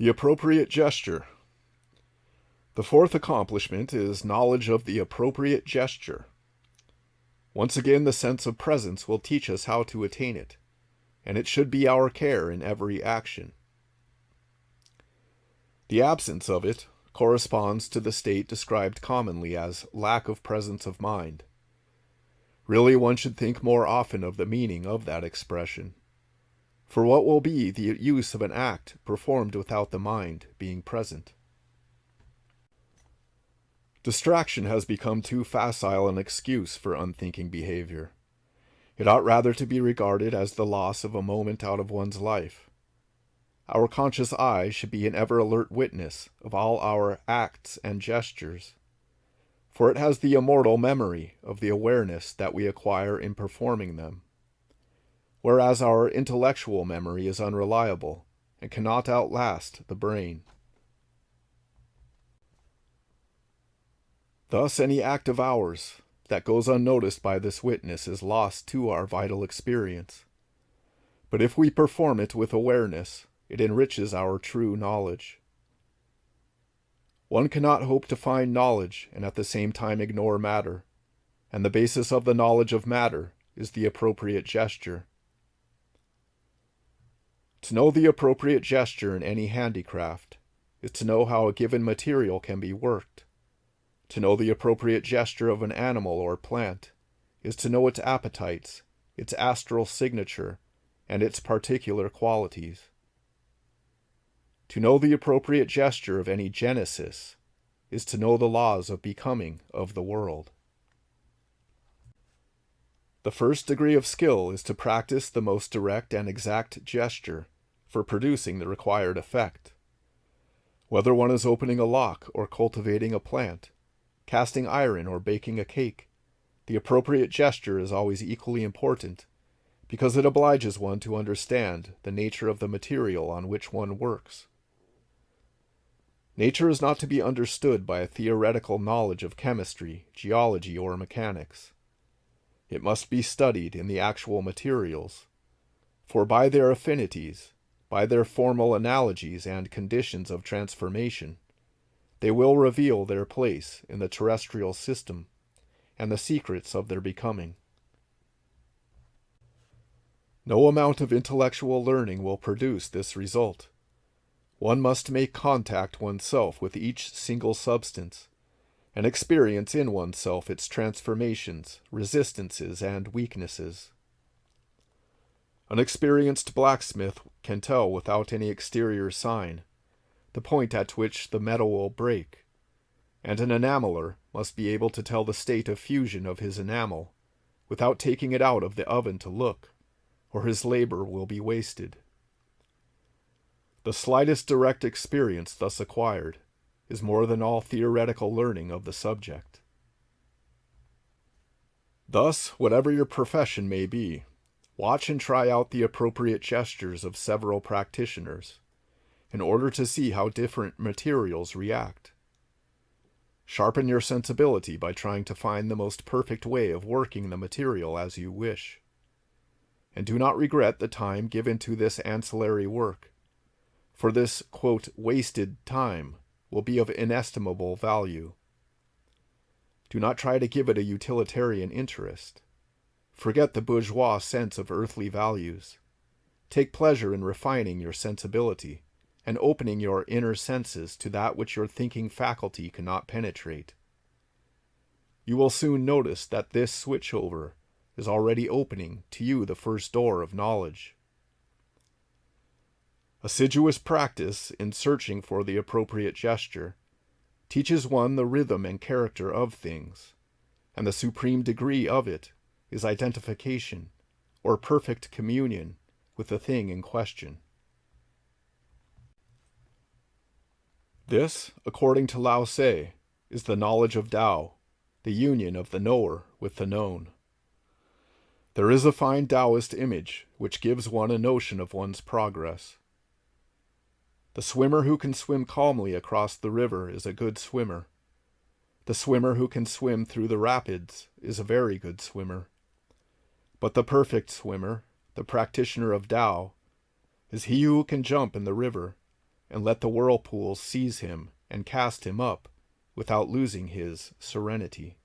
The appropriate gesture. The fourth accomplishment is knowledge of the appropriate gesture. Once again, the sense of presence will teach us how to attain it, and it should be our care in every action. The absence of it corresponds to the state described commonly as lack of presence of mind. Really, one should think more often of the meaning of that expression. For what will be the use of an act performed without the mind being present? Distraction has become too facile an excuse for unthinking behavior. It ought rather to be regarded as the loss of a moment out of one's life. Our conscious eye should be an ever-alert witness of all our acts and gestures, for it has the immortal memory of the awareness that we acquire in performing them, whereas our intellectual memory is unreliable and cannot outlast the brain. Thus, any act of ours that goes unnoticed by this witness is lost to our vital experience. But if we perform it with awareness, it enriches our true knowledge. One cannot hope to find knowledge and at the same time ignore matter, and the basis of the knowledge of matter is the appropriate gesture. To know the appropriate gesture in any handicraft is to know how a given material can be worked. To know the appropriate gesture of an animal or plant is to know its appetites, its astral signature, and its particular qualities. To know the appropriate gesture of any genesis is to know the laws of becoming of the world. The first degree of skill is to practice the most direct and exact gesture for producing the required effect. Whether one is opening a lock or cultivating a plant, casting iron or baking a cake, the appropriate gesture is always equally important because it obliges one to understand the nature of the material on which one works. Nature is not to be understood by a theoretical knowledge of chemistry, geology, or mechanics. It must be studied in the actual materials, for by their affinities, by their formal analogies and conditions of transformation, they will reveal their place in the terrestrial system and the secrets of their becoming. No amount of intellectual learning will produce this result. One must make contact oneself with each single substance, and experience in oneself its transformations, resistances, and weaknesses. An experienced blacksmith can tell without any exterior sign the point at which the metal will break, and an enameler must be able to tell the state of fusion of his enamel without taking it out of the oven to look, or his labor will be wasted. The slightest direct experience thus acquired is more than all theoretical learning of the subject. Thus, whatever your profession may be, watch and try out the appropriate gestures of several practitioners in order to see how different materials react. Sharpen your sensibility by trying to find the most perfect way of working the material as you wish. And do not regret the time given to this ancillary work, for this, quote, wasted time will be of inestimable value. Do not try to give it a utilitarian interest. Forget the bourgeois sense of earthly values. Take pleasure in refining your sensibility and opening your inner senses to that which your thinking faculty cannot penetrate. You will soon notice that this switchover is already opening to you the first door of knowledge. Assiduous practice in searching for the appropriate gesture teaches one the rhythm and character of things, and the supreme degree of it is identification, or perfect communion, with the thing in question. This, according to Lao Tse, is the knowledge of Tao, the union of the knower with the known. There is a fine Taoist image which gives one a notion of one's progress. The swimmer who can swim calmly across the river is a good swimmer. The swimmer who can swim through the rapids is a very good swimmer. But the perfect swimmer, the practitioner of Tao, is he who can jump in the river and let the whirlpools seize him and cast him up, without losing his serenity.